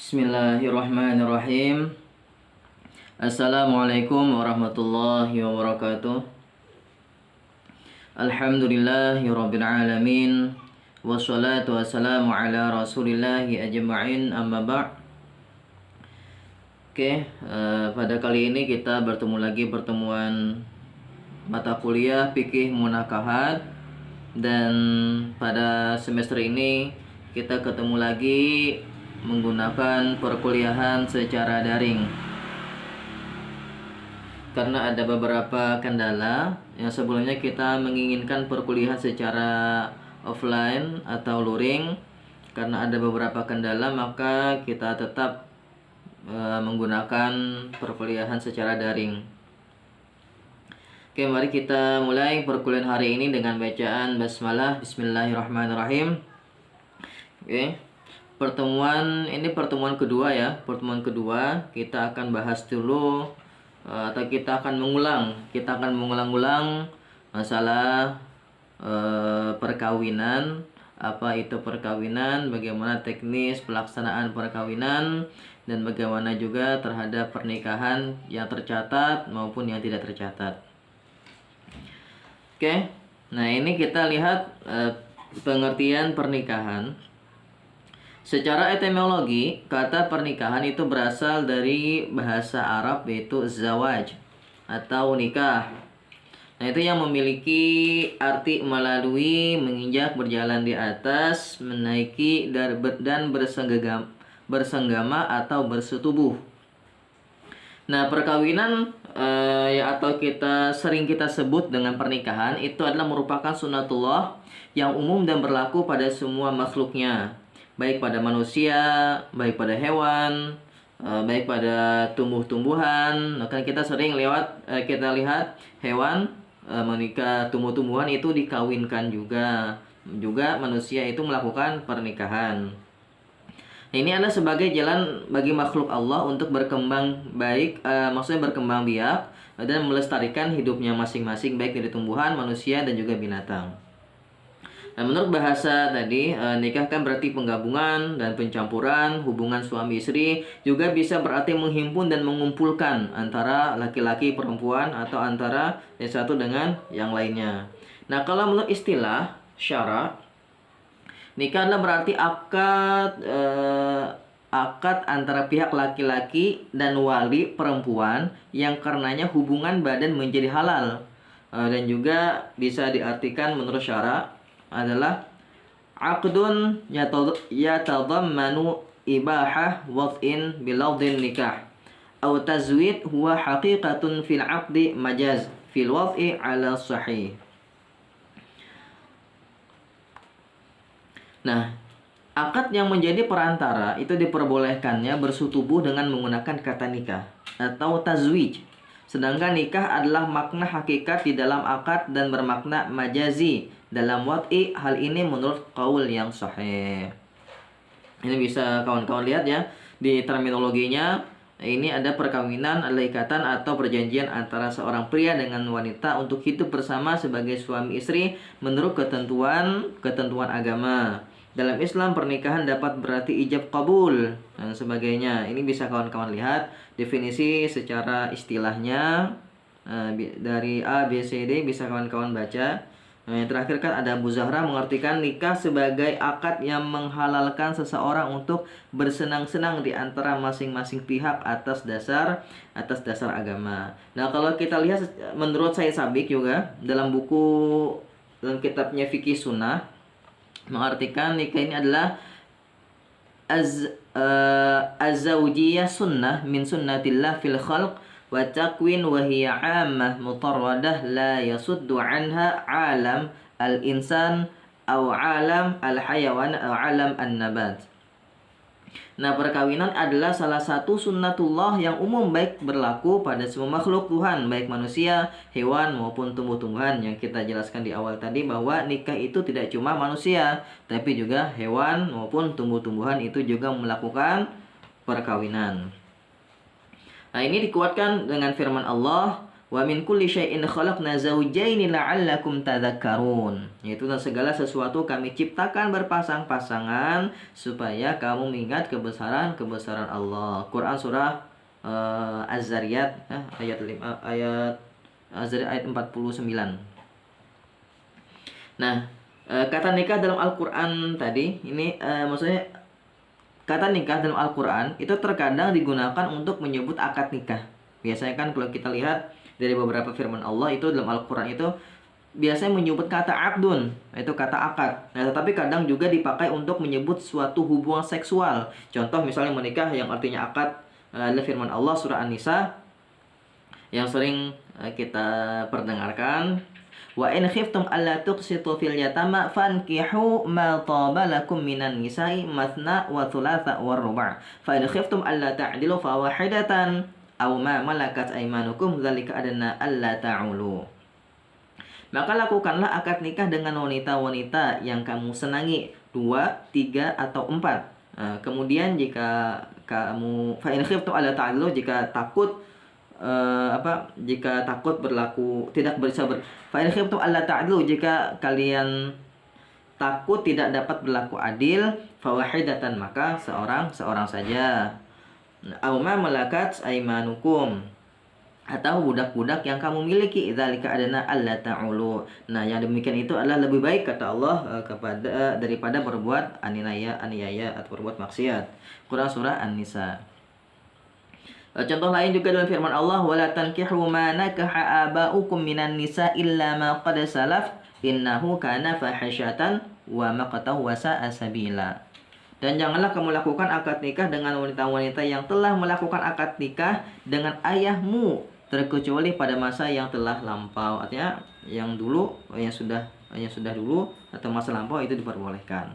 Bismillahirrahmanirrahim. Assalamualaikum warahmatullahi wabarakatuh. Alhamdulillahirabbil alamin. Wassalatu wassalamu ala rasulillahi ajma'in, amma ba'. Pada kali ini kita bertemu lagi pertemuan mata kuliah Fikih Munakahat. Dan pada semester ini kita ketemu lagi menggunakan perkuliahan secara daring karena ada beberapa kendala. Yang sebelumnya kita menginginkan perkuliahan secara offline atau luring, karena ada beberapa kendala maka kita tetap menggunakan perkuliahan secara daring. Mari kita mulai perkuliahan hari ini dengan bacaan basmalah. Bismillahirrahmanirrahim. Pertemuan kedua ya. Pertemuan kedua kita akan bahas dulu atau kita akan mengulang-ulang masalah perkawinan. Apa itu perkawinan, bagaimana teknis pelaksanaan perkawinan, dan bagaimana juga terhadap pernikahan yang tercatat maupun yang tidak tercatat. Nah ini kita lihat pengertian pernikahan. Secara etimologi, kata pernikahan itu berasal dari bahasa Arab, yaitu zawaj atau nikah. Nah, itu yang memiliki arti melalui, menginjak, berjalan di atas, menaiki, dan bersenggama atau bersetubuh. Nah, perkawinan atau sering kita sebut dengan pernikahan itu adalah merupakan sunatullah yang umum dan berlaku pada semua makhluknya, baik pada manusia, baik pada hewan, baik pada tumbuh-tumbuhan. Kan kita sering kita lihat hewan menikah, tumbuh-tumbuhan itu dikawinkan juga manusia itu melakukan pernikahan. Ini adalah sebagai jalan bagi makhluk Allah untuk berkembang baik, maksudnya berkembang biak dan melestarikan hidupnya masing-masing, baik dari tumbuhan, manusia, dan juga binatang. Nah, menurut bahasa tadi, nikah kan berarti penggabungan dan pencampuran hubungan suami istri, juga bisa berarti menghimpun dan mengumpulkan antara laki-laki perempuan atau antara yang satu dengan yang lainnya. Nah, kalau menurut istilah syara, nikah adalah berarti akad antara pihak laki-laki dan wali perempuan yang karenanya hubungan badan menjadi halal. Dan juga bisa diartikan menurut syara adalah aqdun yatadammanu ibahah wad'in bilafdhin nikah atau tazwid huwa haqiqatun fil aqdi majaz fil wad'i ala sahih. Nah, akad yang menjadi perantara itu diperbolehkannya bersetubuh dengan menggunakan kata nikah atau tazwij. Sedangkan nikah adalah makna hakikat di dalam akad dan bermakna majazi dalam wad'i. Hal ini menurut qaul yang sahih. Ini bisa kawan-kawan lihat ya di terminologinya. Ini ada perkawinan adalah ikatan atau perjanjian antara seorang pria dengan wanita untuk hidup bersama sebagai suami istri menurut ketentuan agama. Dalam Islam pernikahan dapat berarti ijab kabul dan sebagainya. Ini bisa kawan-kawan lihat definisi secara istilahnya dari A, B, C, D bisa kawan-kawan baca. Nah, yang terakhir kan ada Abu Zahra mengartikan nikah sebagai akad yang menghalalkan seseorang untuk bersenang-senang di antara masing-masing pihak atas dasar agama. Nah, kalau kita lihat menurut Said Sabiq juga dalam kitabnya Fikih Sunnah mengartikan nikah ini adalah az-zawjiyah sunnah min sunnatillah fil khalq wa takwin wa hiya 'ammah mutarradah la yasuddu anha 'alam al-insan aw 'alam al-hayawan aw 'alam an-nabat. Nah, perkawinan adalah salah satu sunnatullah yang umum baik berlaku pada semua makhluk Tuhan, baik manusia, hewan maupun tumbuh-tumbuhan. Yang kita jelaskan di awal tadi bahwa nikah itu tidak cuma manusia, tapi juga hewan maupun tumbuh-tumbuhan itu juga melakukan perkawinan. Nah, ini dikuatkan dengan firman Allah, Wa min kulli syai'in khalaqna zawjaini la'allakum tadhakkarun. Yaitu dan segala sesuatu kami ciptakan berpasang-pasangan supaya kamu mengingat kebesaran Allah. Quran surah Az-Zariyat ayat 49. Nah, kata nikah dalam Al-Qur'an tadi ini maksudnya kata nikah dalam Al-Qur'an itu terkadang digunakan untuk menyebut akad nikah. Biasanya kan kalau kita lihat dari beberapa firman Allah itu dalam Al-Qur'an itu biasanya menyebut kata akdun, itu kata akad. Nah, tetapi kadang juga dipakai untuk menyebut suatu hubungan seksual. Contoh misalnya menikah yang artinya akad adalah firman Allah surah An-Nisa yang sering kita perdengarkan, wa in khiftum alla tuqsitu fil yatama fankihu ma taba lakum minan nisa'i mathna wa thulatha wa ruba' fa in khiftum alla ta'dilu fa wahidatan aw ma malakat aymanukum dzalika adna alla ta'ulu. Maka lakukanlah akad nikah dengan wanita-wanita yang kamu senangi, 2, 3 atau 4. Kemudian jika kamu fa in khiftum alla ta'dilu, jika takut jika takut berlaku tidak bisa fa in khiftum alla ta'dilu, jika kalian takut tidak dapat berlaku adil, fa wahidatan, maka seorang saja. Aw ma malakat aymanukum, atau budak-budak yang kamu miliki, dzalika adana alla ta'ulu. Nah, yang demikian itu adalah lebih baik kata Allah daripada berbuat aniaya atau berbuat maksiat. Quran surah An-Nisa. Contoh lain juga dalam firman Allah, wala tankihu ma nakaha aba'ukum minan nisa illa ma qad salaf innahu kana fahisyatan wa maqtahu wa sa'a sabila. Dan janganlah kamu lakukan akad nikah dengan wanita-wanita yang telah melakukan akad nikah dengan ayahmu terkecuali pada masa yang telah lampau. Artinya yang dulu, yang sudah dulu atau masa lampau itu diperbolehkan.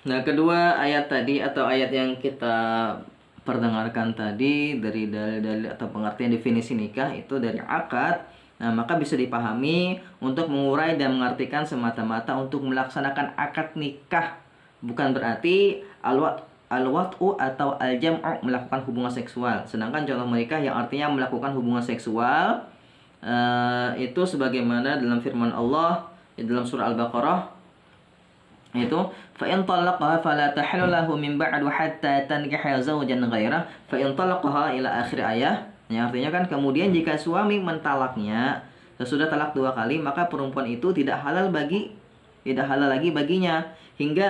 Nah, kedua ayat tadi atau ayat yang kita perdengarkan tadi dari dalil-dalil atau pengertian definisi nikah itu dari akad. Nah, maka bisa dipahami untuk mengurai dan mengartikan semata-mata untuk melaksanakan akad nikah. Bukan berarti al-wat'u atau al-jam'u melakukan hubungan seksual. Sedangkan contoh menikah yang artinya melakukan hubungan seksual itu sebagaimana dalam firman Allah dalam surah Al-Baqarah, itu fa in talaqaha fala tahillu lahu min ba'du hatta tankiha zawjan ghairah fa in talaqaha ila akhir ayat. Yang artinya kan kemudian jika suami mentalaknya sesudah talak 2 kali, maka perempuan itu tidak halal lagi baginya hingga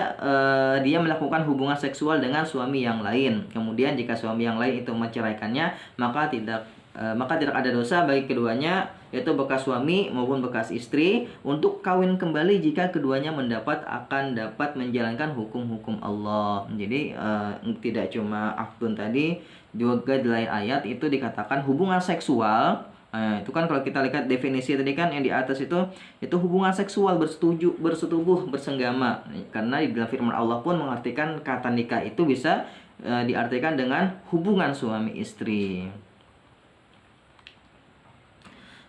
dia melakukan hubungan seksual dengan suami yang lain. Kemudian jika suami yang lain itu menceraikannya, maka tidak ada dosa bagi keduanya, yaitu bekas suami maupun bekas istri, untuk kawin kembali jika keduanya akan dapat menjalankan hukum-hukum Allah. Jadi tidak cuma akdun tadi, juga di lain ayat itu dikatakan hubungan seksual. Itu kan kalau kita lihat definisi tadi kan yang di atas itu hubungan seksual bersetubuh, bersenggama. Karena di dalam firman Allah pun mengartikan kata nikah itu bisa diartikan dengan hubungan suami istri.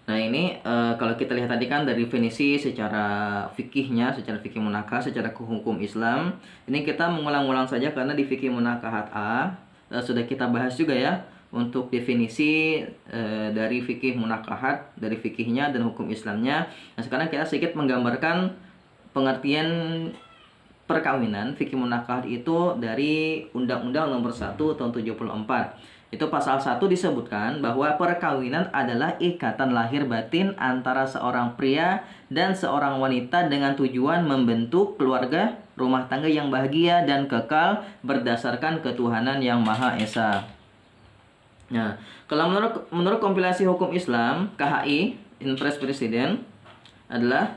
Nah, ini kalau kita lihat tadi kan dari definisi secara fikihnya, secara fikih munakah, secara hukum Islam. Ini kita mengulang-ulang saja karena di fikih munakahat A sudah kita bahas juga ya untuk definisi dari fikih munakahat, dari fikihnya dan hukum Islamnya. Nah, sekarang kita sedikit menggambarkan pengertian perkawinan fikih munakahat itu dari Undang-Undang Nomor 1 Tahun 74. Itu pasal 1 disebutkan bahwa perkawinan adalah ikatan lahir batin antara seorang pria dan seorang wanita dengan tujuan membentuk keluarga rumah tangga yang bahagia dan kekal berdasarkan ketuhanan yang Maha Esa. Nah, kalau menurut kompilasi hukum Islam KHI Impres Presiden adalah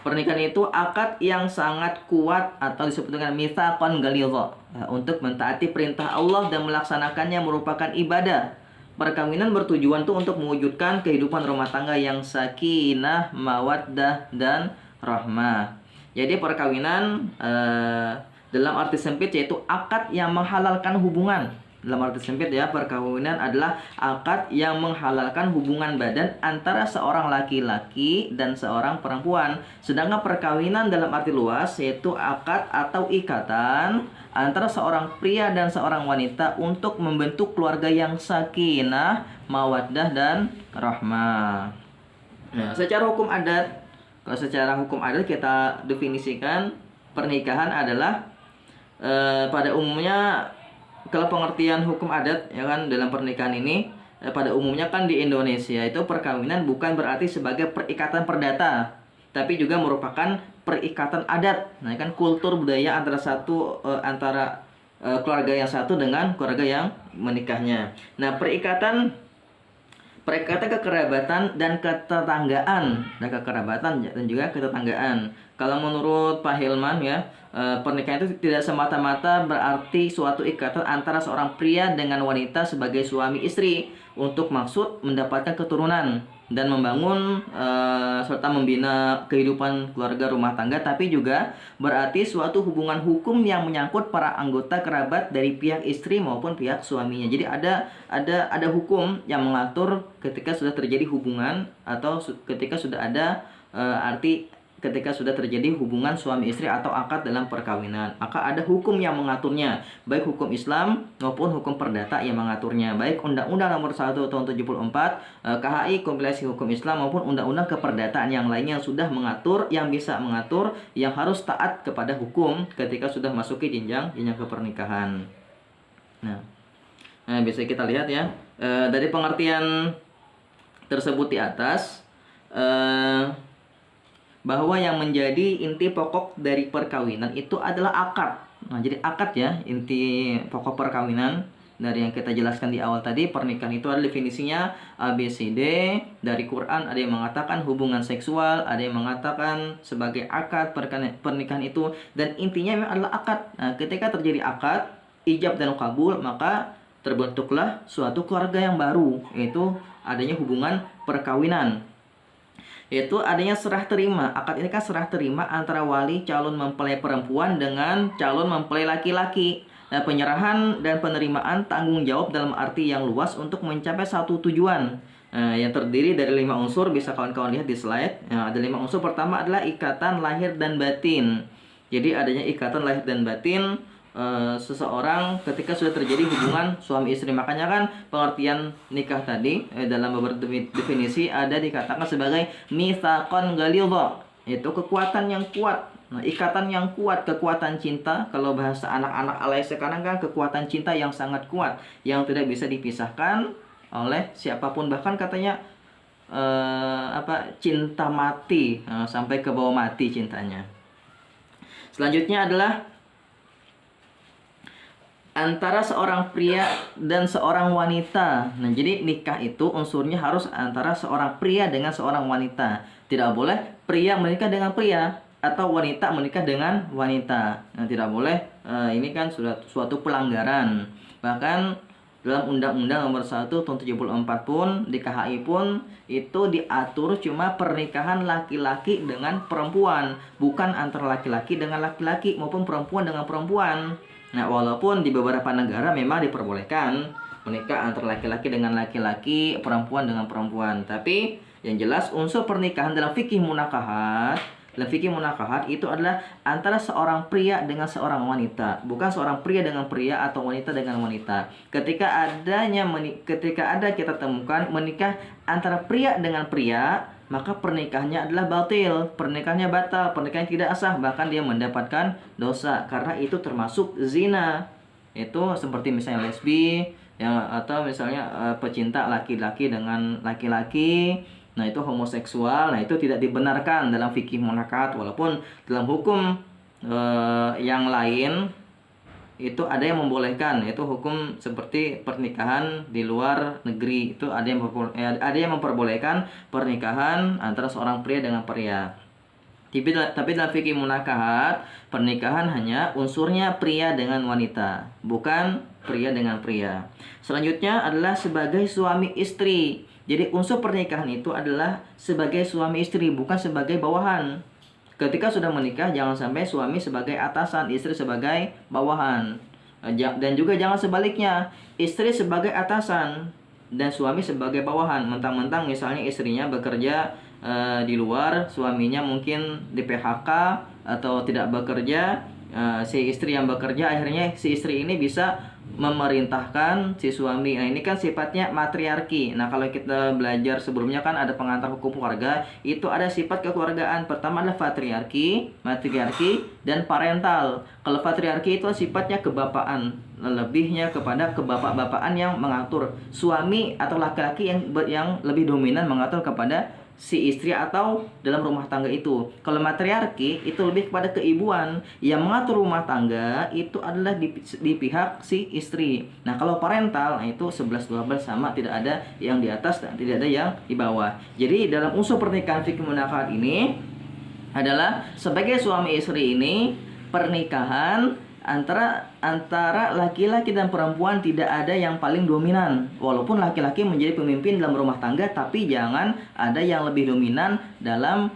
pernikahan itu akad yang sangat kuat atau disebut dengan mitsaqan ghalidha, untuk mentaati perintah Allah dan melaksanakannya merupakan ibadah. Perkawinan bertujuan tuh untuk mewujudkan kehidupan rumah tangga yang sakinah, mawaddah dan rahmah. Jadi perkawinan dalam arti sempit yaitu akad yang menghalalkan hubungan Dalam arti sempit ya, perkawinan adalah akad yang menghalalkan hubungan badan antara seorang laki-laki dan seorang perempuan. Sedangkan perkawinan dalam arti luas yaitu akad atau ikatan antara seorang pria dan seorang wanita untuk membentuk keluarga yang sakinah, mawaddah dan rahmah. Nah, secara hukum adat, kalau secara hukum adat kita definisikan pernikahan adalah pada umumnya, kalau pengertian hukum adat ya kan dalam pernikahan ini pada umumnya kan di Indonesia itu perkawinan bukan berarti sebagai perikatan perdata, tapi juga merupakan perikatan adat. Nah, kan kultur budaya antara keluarga yang satu dengan keluarga yang menikahnya. Nah, perikatan kekerabatan dan ketetanggaan, dan juga ketetanggaan. Kalau menurut Pak Hilman ya, pernikahan itu tidak semata-mata berarti suatu ikatan antara seorang pria dengan wanita sebagai suami istri untuk maksud mendapatkan keturunan dan membangun serta membina kehidupan keluarga rumah tangga, tapi juga berarti suatu hubungan hukum yang menyangkut para anggota kerabat dari pihak istri maupun pihak suaminya. Jadi ada hukum yang mengatur ketika sudah terjadi hubungan atau ketika sudah ada ketika sudah terjadi hubungan suami istri atau akad dalam perkawinan, maka ada hukum yang mengaturnya, baik hukum Islam maupun hukum perdata yang mengaturnya, baik Undang-Undang Nomor 1 Tahun 74, KHI kompilasi hukum Islam, maupun undang-undang keperdataan yang lainnya yang sudah mengatur, yang bisa mengatur, yang harus taat kepada hukum ketika sudah masuki jenjang kepernikahan. Nah, bisa kita lihat ya, dari pengertian tersebut di atas, bahwa yang menjadi inti pokok dari perkawinan itu adalah akad. Nah, jadi akad ya, inti pokok perkawinan dari yang kita jelaskan di awal tadi. Pernikahan itu ada definisinya ABCD. Dari Quran ada yang mengatakan hubungan seksual, ada yang mengatakan sebagai akad pernikahan itu, dan intinya memang adalah akad. Nah, ketika terjadi akad, ijab dan kabul, maka terbentuklah suatu keluarga yang baru, yaitu adanya hubungan perkawinan, yaitu adanya serah terima. Akad ini kan serah terima antara wali calon mempelai perempuan dengan calon mempelai laki-laki. Nah, penyerahan dan penerimaan tanggung jawab dalam arti yang luas untuk mencapai satu tujuan, yang terdiri dari 5 unsur. Bisa kawan-kawan lihat di slide. Nah, ada 5 unsur. Pertama adalah ikatan lahir dan batin. Jadi adanya ikatan lahir dan batin seseorang ketika sudah terjadi hubungan suami istri. Makanya kan pengertian nikah tadi dalam beberapa definisi ada dikatakan sebagai mitsaqan ghalidha, yaitu kekuatan yang kuat. Nah, ikatan yang kuat, kekuatan cinta. Kalau bahasa anak-anak alay sekarang kan kekuatan cinta yang sangat kuat, yang tidak bisa dipisahkan oleh siapapun. Bahkan katanya cinta mati, sampai ke bawah mati cintanya. Selanjutnya adalah antara seorang pria dan seorang wanita. Nah, jadi nikah itu unsurnya harus antara seorang pria dengan seorang wanita. Tidak boleh pria menikah dengan pria atau wanita menikah dengan wanita. Nah, tidak boleh. Ini kan sudah suatu pelanggaran. Bahkan dalam Undang-Undang Nomor 1 Tahun 74 pun, di KHI pun itu diatur cuma pernikahan laki-laki dengan perempuan, bukan antara laki-laki dengan laki-laki maupun perempuan dengan perempuan. Nah, walaupun di beberapa negara memang diperbolehkan menikah antara laki-laki dengan laki-laki, perempuan dengan perempuan, tapi yang jelas unsur pernikahan dalam fikih munakahat itu adalah antara seorang pria dengan seorang wanita, bukan seorang pria dengan pria atau wanita dengan wanita. Ketika ada kita temukan menikah antara pria dengan pria, maka pernikahannya adalah batil, pernikahannya batal, pernikahannya tidak sah, bahkan dia mendapatkan dosa karena itu termasuk zina. Itu seperti misalnya lesbi atau misalnya pecinta laki-laki dengan laki-laki. Nah, itu homoseksual. Nah, itu tidak dibenarkan dalam fikih munakahat. Walaupun dalam hukum yang lain itu ada yang membolehkan, yaitu hukum seperti pernikahan di luar negeri. Itu ada yang memperbolehkan pernikahan antara seorang pria dengan pria. Tapi dalam fikih munakahat, pernikahan hanya unsurnya pria dengan wanita, bukan pria dengan pria. Selanjutnya adalah sebagai suami istri. Jadi unsur pernikahan itu adalah sebagai suami istri, bukan sebagai bawahan. Ketika sudah menikah, jangan sampai suami sebagai atasan, istri sebagai bawahan. Dan juga jangan sebaliknya, istri sebagai atasan dan suami sebagai bawahan. Mentang-mentang misalnya istrinya bekerja di luar, suaminya mungkin di PHK atau tidak bekerja, si istri yang bekerja, akhirnya si istri ini bisa memerintahkan si suami. Nah, ini kan sifatnya matriarki. Nah, kalau kita belajar sebelumnya kan ada pengantar hukum keluarga, itu ada sifat kekeluargaan. Pertama adalah patriarki, matriarki, dan parental. Kalau patriarki itu sifatnya kebapaan, lebihnya kepada kebapak-bapaan yang mengatur. Suami atau laki-laki yang lebih dominan mengatur kepada si istri atau dalam rumah tangga itu. Kalau matriarki itu lebih kepada keibuan, yang mengatur rumah tangga itu adalah di pihak si istri. Nah, kalau parental, nah itu 11-12 sama, tidak ada yang di atas dan tidak ada yang di bawah. Jadi dalam unsur pernikahan fikih munakahat ini adalah sebagai suami istri ini, pernikahan antara laki-laki dan perempuan tidak ada yang paling dominan. Walaupun laki-laki menjadi pemimpin dalam rumah tangga, tapi jangan ada yang lebih dominan dalam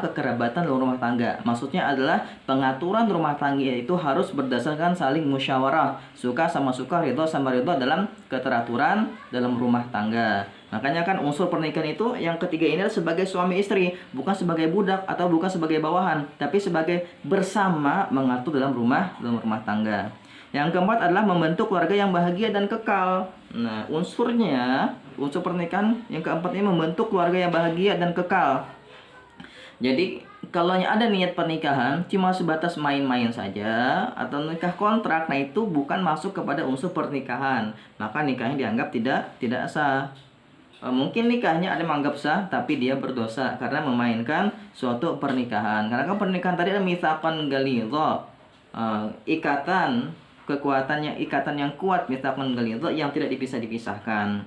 kekerabatan dalam rumah tangga. Maksudnya adalah pengaturan rumah tangga itu harus berdasarkan saling musyawarah, suka sama suka, ridho sama ridho dalam keteraturan dalam rumah tangga. Makanya kan unsur pernikahan itu yang ketiga ini adalah sebagai suami istri, bukan sebagai budak atau bukan sebagai bawahan, tapi sebagai bersama mengatur dalam rumah tangga. Yang keempat adalah membentuk keluarga yang bahagia dan kekal. Nah, unsur pernikahan yang keempat ini membentuk keluarga yang bahagia dan kekal. Jadi kalau ada niat pernikahan cuma sebatas main-main saja atau nikah kontrak, nah itu bukan masuk kepada unsur pernikahan. Maka nikahnya dianggap tidak sah. Mungkin nikahnya ada menganggap sah, tapi dia berdosa karena memainkan suatu pernikahan. Karena kan pernikahan tadi ada mitsaqan ghalidha, ikatan yang kuat, mitsaqan ghalidha yang tidak dipisahkan.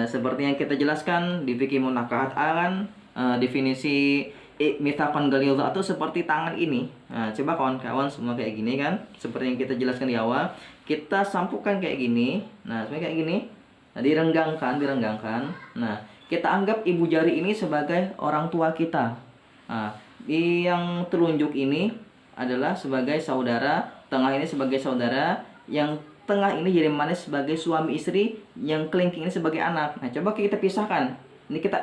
Seperti yang kita jelaskan di fikih munakahat kan, definisi mitsaqan ghalidha itu seperti tangan ini. Nah, coba kawan-kawan semua kayak gini kan, seperti yang kita jelaskan di awal, kita sampukan kayak gini. Nah, seperti kayak gini. Nah, direnggangkan. Nah, kita anggap ibu jari ini sebagai orang tua kita. Nah, yang telunjuk ini adalah sebagai saudara, tengah ini sebagai saudara, yang tengah ini jari manis sebagai suami istri, yang kelingking ini sebagai anak. Nah, coba kita pisahkan. Ini kita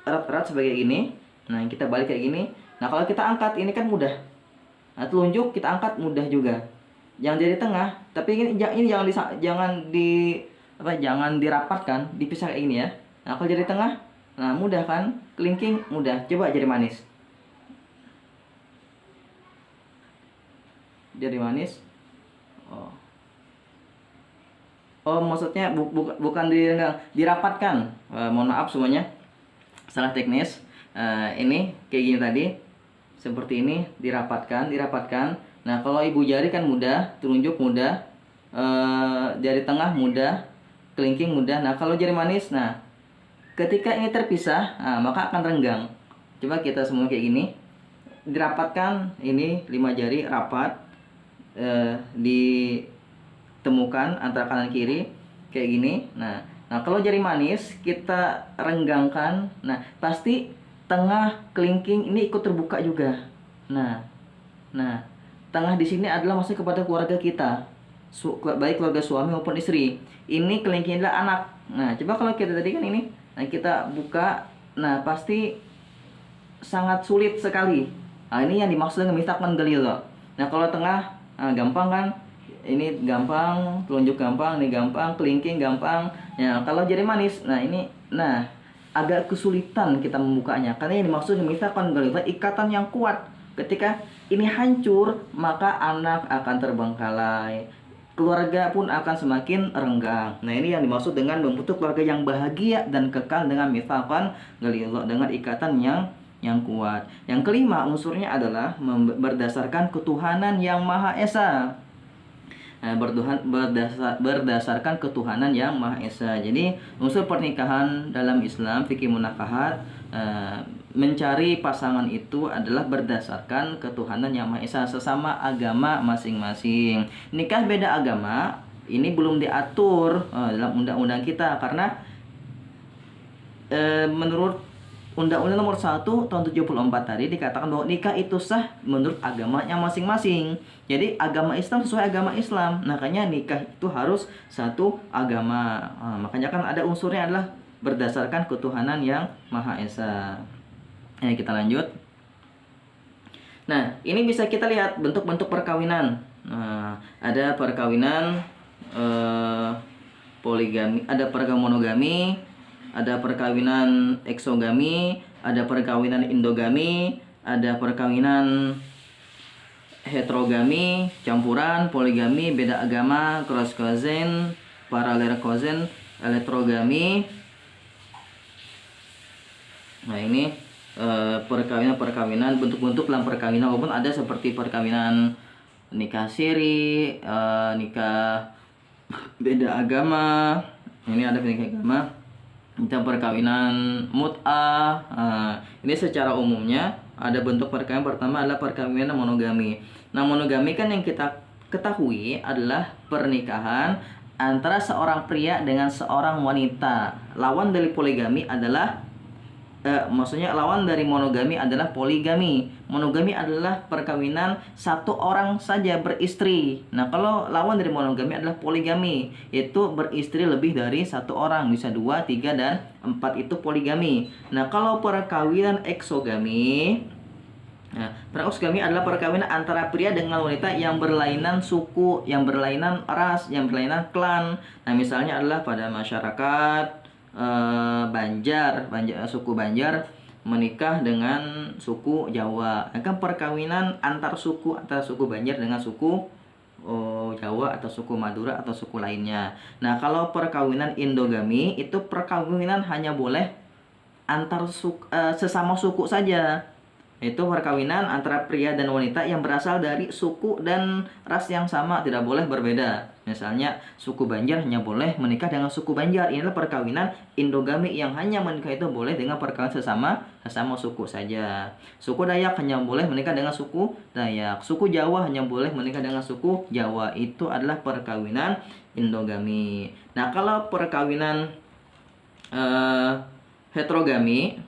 erat-erat sebagai ini. Nah, kita balik kayak gini. Nah, kalau kita angkat ini kan mudah. Nah, telunjuk kita angkat mudah juga. Yang dari tengah, tapi ini jangan dirapatkan, dipisah kayak gini ya. Nah, kalau jari tengah, nah mudah kan, kelingking mudah. Coba jari manis. Jari manis. Oh, maksudnya bukan direnggang, dirapatkan. Mohon maaf semuanya, salah teknis. Ini kayak gini tadi, seperti ini, dirapatkan. Nah, kalau ibu jari kan mudah, telunjuk mudah, jari tengah mudah, kelingking mudah. Nah, kalau jari manis, nah ketika ini terpisah, maka akan renggang. Coba kita semua kayak gini, dirapatkan, ini 5 jari rapat, ditemukan antara kanan kiri kayak gini. Nah kalau jari manis kita renggangkan, nah pasti tengah kelingking ini ikut terbuka juga. Nah tengah di sini adalah maksudnya kepada keluarga kita, baik keluarga suami maupun istri. Ini kelingking adalah anak. Nah, coba kalau kita tadi kan ini, nah kita buka, nah pasti sangat sulit sekali. Nah, ini yang dimaksud dengan mitsaqan ghalidha. Nah, kalau tengah, gampang kan? Ini gampang, telunjuk gampang, ini gampang, kelingking gampang. Nah, kalau jari manis, nah ini, agak kesulitan kita membukanya. Karena yang dimaksud dengan mitsaqan ghalidha, ikatan yang kuat. Ketika ini hancur, maka anak akan terbengkalai, keluarga pun akan semakin renggang. Nah, ini yang dimaksud dengan membentuk keluarga yang bahagia dan kekal dengan mitsaqan ghalidha, dengan ikatan yang kuat. Yang kelima unsurnya adalah berdasarkan ketuhanan yang Maha Esa. Berdasarkan ketuhanan yang Maha Esa. Jadi unsur pernikahan dalam Islam fikih munakahat, mencari pasangan itu adalah berdasarkan ketuhanan yang Maha Esa, sesama agama masing-masing. Nikah beda agama ini belum diatur dalam undang-undang kita, karena menurut Undang-Undang Nomor 1 tahun 74 tadi dikatakan bahwa nikah itu sah menurut agamanya masing-masing. Jadi agama Islam sesuai agama Islam. Makanya nikah itu harus satu agama. Makanya kan ada unsurnya adalah berdasarkan ketuhanan yang Maha Esa. Kita lanjut. Nah, ini bisa kita lihat bentuk-bentuk perkawinan. Ada perkawinan poligami, ada perkawinan monogami, ada perkawinan eksogami, ada perkawinan endogami, ada perkawinan heterogami, campuran, poligami, beda agama, cross cousin, parallel cousin, elektrogami. Nah, ini perkawinan bentuk-bentuk dalam perkawinan, walaupun ada seperti perkawinan nikah siri, nikah beda agama. Ini ada nikah agama. Tentang perkawinan mut'ah. Ini secara umumnya ada bentuk perkawinan. Pertama adalah perkawinan monogami. Nah, monogami kan yang kita ketahui adalah pernikahan antara seorang pria dengan seorang wanita. Lawan dari poligami adalah maksudnya lawan dari monogami adalah poligami. Monogami adalah perkawinan satu orang saja beristri. Nah, kalau lawan dari monogami adalah poligami, yaitu beristri lebih dari satu orang, bisa 2, 3, dan 4 itu poligami. Nah, kalau perkawinan eksogami, eksogami adalah perkawinan antara pria dengan wanita yang berlainan suku, yang berlainan ras, yang berlainan klan. Nah, misalnya adalah pada masyarakat Banjar, suku Banjar menikah dengan suku Jawa. Kan perkawinan antar suku Banjar dengan suku Jawa atau suku Madura atau suku lainnya. Nah, kalau perkawinan endogami itu perkawinan hanya boleh antar sesama suku saja. Itu perkawinan antara pria dan wanita yang berasal dari suku dan ras yang sama, tidak boleh berbeda. Misalnya suku Banjar hanya boleh menikah dengan suku Banjar. Inilah perkawinan endogami yang hanya menikah itu boleh dengan perkawinan sesama suku saja. Suku Dayak hanya boleh menikah dengan suku Dayak. Suku Jawa hanya boleh menikah dengan suku Jawa. Itu adalah perkawinan endogami. Nah, kalau perkawinan heterogami,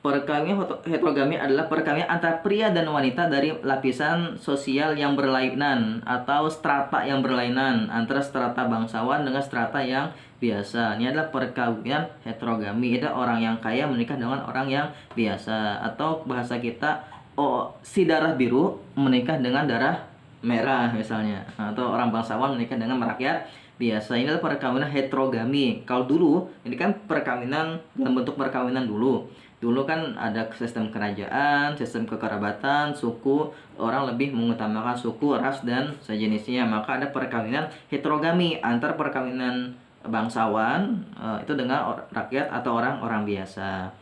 perkawinan heterogami adalah perkawinan antara pria dan wanita dari lapisan sosial yang berlainan atau strata yang berlainan antara strata bangsawan dengan strata yang biasa. Ini adalah perkawinan heterogami. Itu orang yang kaya menikah dengan orang yang biasa, atau bahasa kita si darah biru menikah dengan darah merah misalnya, atau orang bangsawan menikah dengan rakyat biasa. Ini adalah perkawinan heterogami. Kalau dulu ini kan perkawinan dalam bentuk perkawinan dulu kan ada sistem kerajaan, sistem kekerabatan, suku, orang lebih mengutamakan suku, ras, dan sejenisnya. Maka ada perkawinan heterogami antar perkawinan bangsawan itu dengan rakyat atau orang-orang biasa.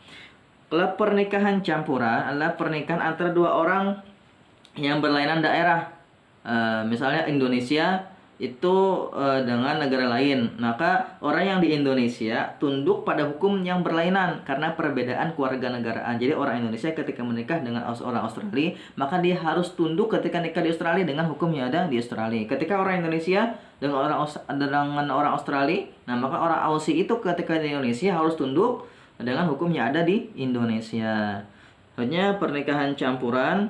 Kalau pernikahan campuran adalah pernikahan antara dua orang yang berlainan daerah. Misalnya Indonesia itu dengan negara lain, maka orang yang di Indonesia tunduk pada hukum yang berlainan karena perbedaan kewarganegaraan. Jadi orang Indonesia ketika menikah dengan orang Australia, maka dia harus tunduk ketika nikah di Australia dengan hukum yang ada di Australia. Ketika orang Indonesia dengan orang Australia, nah maka orang Aussie itu ketika di Indonesia harus tunduk dengan hukum yang ada di Indonesia. Hanya pernikahan campuran.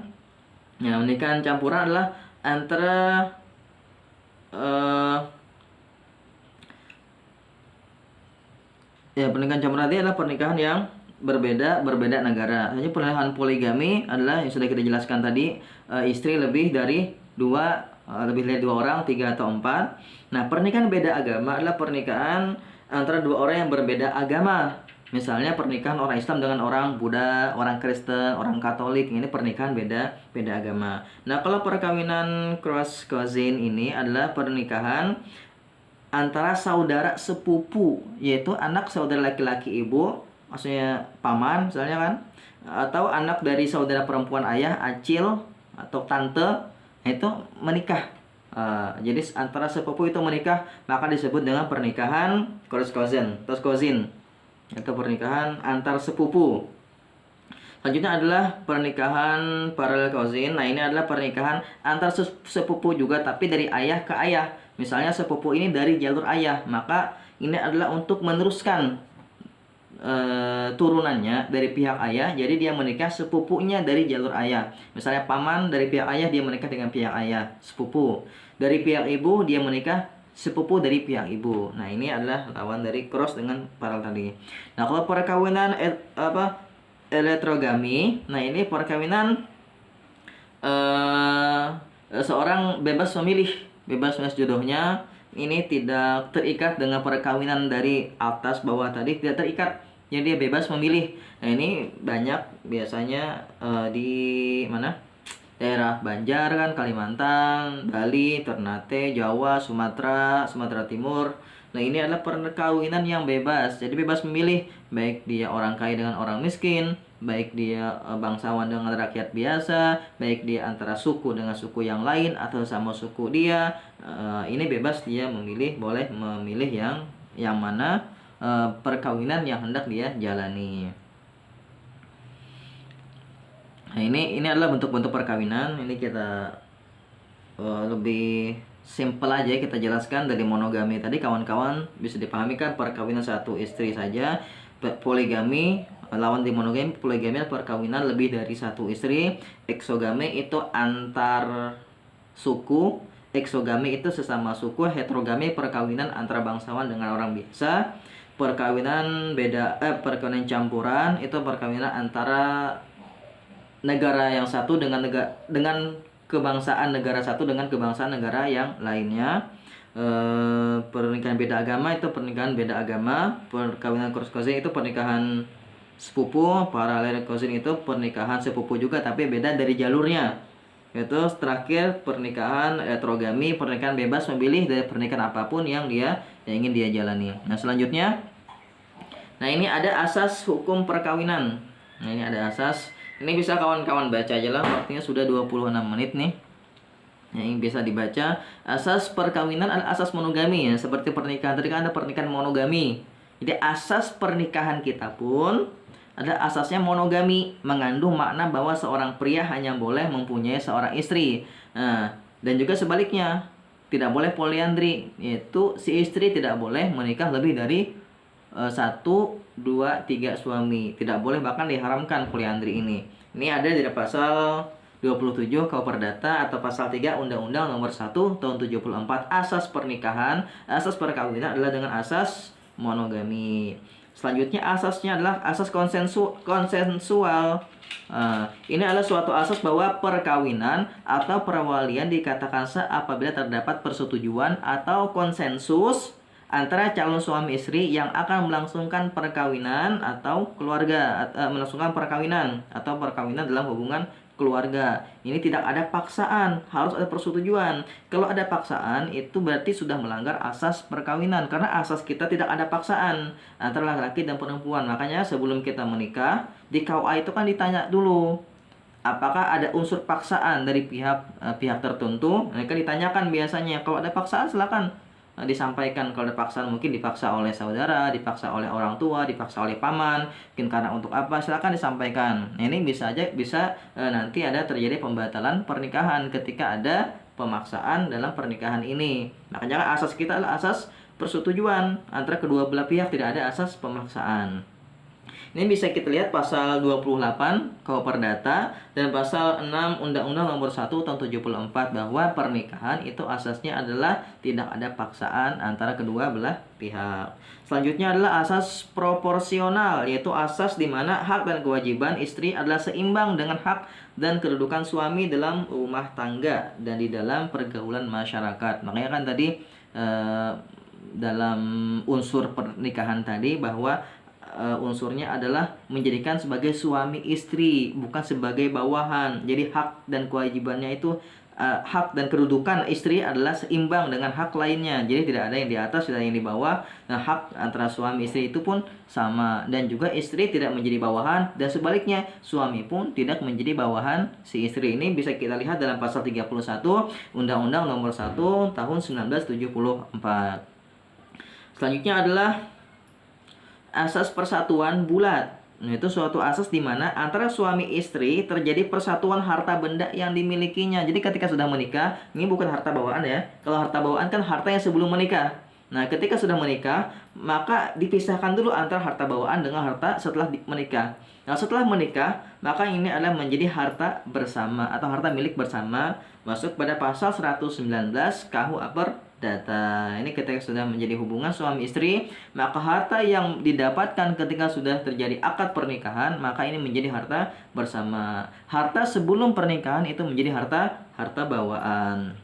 Nah, pernikahan campuran adalah antara pernikahan campuran tadi adalah pernikahan yang berbeda negara. Hanya pernikahan poligami adalah yang sudah kita jelaskan tadi, istri lebih dari dua orang, 3 atau 4. Nah, pernikahan beda agama adalah pernikahan antara dua orang yang berbeda agama. Misalnya pernikahan orang Islam dengan orang Buddha, orang Kristen, orang Katolik. Ini pernikahan beda agama. Nah, kalau perkawinan cross cousin ini adalah pernikahan antara saudara sepupu, yaitu anak saudara laki-laki ibu, maksudnya paman misalnya kan, atau anak dari saudara perempuan ayah, acil atau tante, itu menikah. Jadi antara sepupu itu menikah, maka disebut dengan pernikahan cross cousin atau pernikahan antar sepupu. Selanjutnya adalah pernikahan parallel cousin. Nah, ini adalah pernikahan antar sepupu juga, tapi dari ayah ke ayah. Misalnya sepupu ini dari jalur ayah, maka ini adalah untuk meneruskan turunannya dari pihak ayah, jadi dia menikah sepupunya dari jalur ayah. Misalnya paman dari pihak ayah, dia menikah dengan pihak ayah, sepupu. Dari pihak ibu, dia menikah sepupu dari pihak ibu. Nah, ini adalah lawan dari cross dengan paralel tadi. Nah, kalau perkawinan elektrogami, nah ini perkawinan seorang bebas memilih jodohnya. Ini tidak terikat dengan perkawinan dari atas bawah tadi, tidak terikat. Jadi dia bebas memilih. Nah, ini banyak biasanya di mana? Daerah Banjar kan, Kalimantan, Bali, Ternate, Jawa, Sumatera Timur. Nah, ini adalah perkawinan yang bebas. Jadi bebas memilih, baik dia orang kaya dengan orang miskin, baik dia bangsawan dengan rakyat biasa, baik dia antara suku dengan suku yang lain atau sama suku dia. Ini bebas dia memilih, boleh memilih yang mana perkawinan yang hendak dia jalani. Nah, ini adalah bentuk-bentuk perkawinan. Ini kita lebih simple aja kita jelaskan. Dari monogami tadi kawan-kawan bisa dipahami kan, perkawinan satu istri saja. Poligami lawan di monogami, poligami adalah perkawinan lebih dari satu istri. Eksogami itu antar suku, eksogami itu sesama suku. Heterogami perkawinan antara bangsawan dengan orang biasa. Perkawinan perkawinan campuran itu perkawinan antara negara yang satu dengan kebangsaan negara satu dengan kebangsaan negara yang lainnya. Pernikahan beda agama itu pernikahan beda agama. Perkawinan cross cousin itu pernikahan sepupu. Parallel cousin itu pernikahan sepupu juga tapi beda dari jalurnya. Itu terakhir pernikahan heterogami, pernikahan bebas memilih dari pernikahan apapun yang ingin dia jalani. Nah, selanjutnya, nah ini ada asas hukum perkawinan. Nah, ini ada asas. Ini bisa kawan-kawan baca aja lah, waktunya sudah 26 menit nih. Nah, ini bisa dibaca. Asas perkawinan adalah asas monogami ya. Seperti pernikahan tadi kan ada pernikahan monogami. Jadi asas pernikahan kita pun ada asasnya monogami, mengandung makna bahwa seorang pria hanya boleh mempunyai seorang istri. Nah, dan juga sebaliknya, tidak boleh poliandri, yaitu si istri tidak boleh menikah lebih dari 1, 2, 3 suami. Tidak boleh, bahkan diharamkan poliandri ini. Ini ada di pasal 27 KUH Perdata atau pasal 3 Undang-Undang Nomor 1 Tahun 74. Asas pernikahan, asas perkawinan adalah dengan asas monogami. Selanjutnya asasnya adalah asas konsensual. Ini adalah suatu asas bahwa perkawinan atau perwalian dikatakan sah apabila terdapat persetujuan atau konsensus antara calon suami istri yang akan melangsungkan perkawinan atau perkawinan dalam hubungan keluarga. Ini tidak ada paksaan, harus ada persetujuan. Kalau ada paksaan, itu berarti sudah melanggar asas perkawinan. Karena asas kita tidak ada paksaan antara laki-laki dan perempuan. Makanya sebelum kita menikah, di KUA itu kan ditanya dulu, apakah ada unsur paksaan dari pihak tertentu. Mereka ditanyakan biasanya. Kalau ada paksaan, silakan disampaikan. Kalau ada paksaan, mungkin dipaksa oleh saudara, dipaksa oleh orang tua, dipaksa oleh paman, mungkin karena untuk apa, silakan disampaikan. Nah, ini bisa nanti ada terjadi pembatalan pernikahan ketika ada pemaksaan dalam pernikahan ini. Makanya asas kita adalah asas persetujuan antara kedua belah pihak, tidak ada asas pemaksaan. Ini bisa kita lihat pasal 28 KUH Perdata dan pasal 6 Undang-Undang Nomor 1 Tahun 74 bahwa pernikahan itu asasnya adalah tidak ada paksaan antara kedua belah pihak. Selanjutnya adalah asas proporsional, yaitu asas di mana hak dan kewajiban istri adalah seimbang dengan hak dan kedudukan suami dalam rumah tangga dan di dalam pergaulan masyarakat. Makanya kan tadi dalam unsur pernikahan tadi bahwa unsurnya adalah menjadikan sebagai suami istri, bukan sebagai bawahan. Jadi hak dan kewajibannya itu hak dan kedudukan istri adalah seimbang dengan hak lainnya. Jadi tidak ada yang di atas, tidak ada yang di bawah. Nah, hak antara suami istri itu pun sama. Dan juga istri tidak menjadi bawahan, dan sebaliknya suami pun tidak menjadi bawahan si istri. Ini bisa kita lihat dalam pasal 31 Undang-Undang Nomor 1 Tahun 1974. Selanjutnya adalah asas persatuan bulat. Itu suatu asas di mana antara suami istri terjadi persatuan harta benda yang dimilikinya. Jadi ketika sudah menikah, ini bukan harta bawaan ya. Kalau harta bawaan kan harta yang sebelum menikah. Nah, ketika sudah menikah, maka dipisahkan dulu antara harta bawaan dengan harta setelah menikah. Nah, setelah menikah, maka ini adalah menjadi harta bersama atau harta milik bersama, masuk pada pasal 119 KUA Perdata. Ini ketika sudah menjadi hubungan suami istri, maka harta yang didapatkan ketika sudah terjadi akad pernikahan, maka ini menjadi harta bersama. Harta sebelum pernikahan itu menjadi harta bawaan.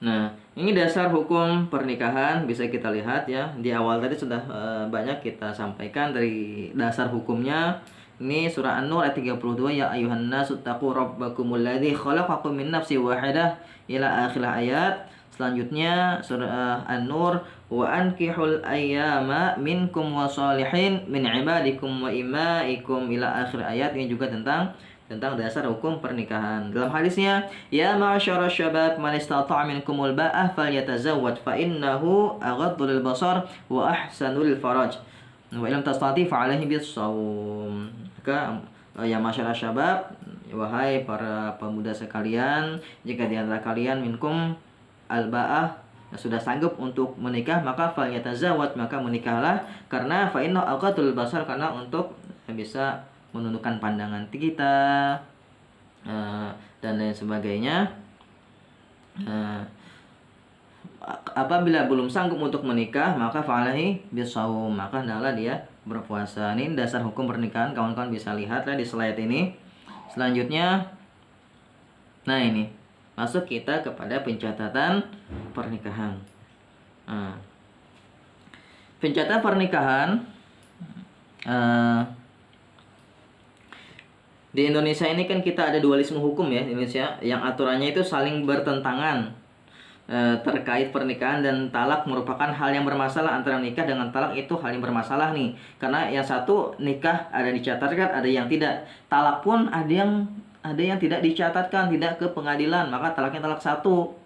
Nah, ini dasar hukum pernikahan bisa kita lihat ya. Di awal tadi sudah banyak kita sampaikan dari dasar hukumnya. Ini surah An-Nur ayat 32, ya ayuhan nasu taqu rabbakumul ladzi khalaqakum min nafsin wahidah ila akhir ayat. Selanjutnya surah An-Nur, wa ankihul ayyama minkum wasalihin min ibadikum wa imaikum ila akhir ayat. Ini juga tentang dasar hukum pernikahan. Dalam hadisnya, ya ma'asyara syabab man istata'a minkumul ba'ah falyatazawwaj fa innahu aghaddu lil basar wa ahsanu lil faraj. Wa illam tastati fa alaihi bis-shawm. Maka ya ma'asyara syabab, wahai para pemuda sekalian, jika di antara kalian minkum al-ba'ah sudah sanggup untuk menikah, maka falyatazawwaj, maka menikahlah, karena fa innahu aghaddu lil basar, karena untuk bisa menundukkan pandangan kita dan lain sebagainya. Apabila belum sanggup untuk menikah, maka fa'alaihi bisawm, maka hendaklah dia berpuasa. Ini dasar hukum pernikahan, kawan-kawan bisa lihat ya di slide ini. Selanjutnya, nah ini masuk kita kepada pencatatan pernikahan. Pencatatan pernikahan di Indonesia ini kan kita ada dualisme hukum ya di Indonesia, yang aturannya itu saling bertentangan terkait pernikahan dan talak merupakan hal yang bermasalah. Antara nikah dengan talak itu hal yang bermasalah nih, karena yang satu nikah ada dicatatkan, ada yang tidak. Talak pun ada yang tidak dicatatkan, tidak ke pengadilan, maka talaknya talak satu.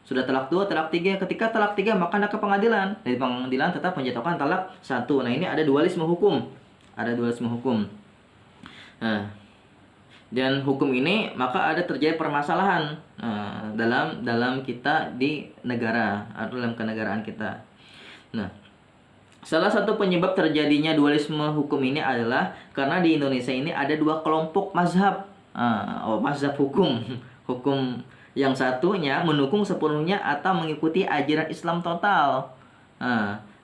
Sudah talak dua, talak tiga. Ketika talak tiga, maka ke pengadilan. Dari pengadilan tetap menjatuhkan talak satu. Nah, ini ada dualisme hukum. Nah, dan hukum ini maka ada terjadi permasalahan dalam kita di negara atau dalam kenegaraan kita. Nah, salah satu penyebab terjadinya dualisme hukum ini adalah karena di Indonesia ini ada dua kelompok mazhab, mazhab hukum. Hukum yang satunya mendukung sepenuhnya atau mengikuti ajaran Islam total,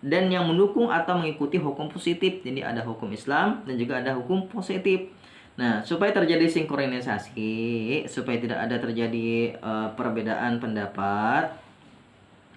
dan yang mendukung atau mengikuti hukum positif. Jadi ada hukum Islam dan juga ada hukum positif. Nah, supaya terjadi sinkronisasi, supaya tidak ada terjadi perbedaan pendapat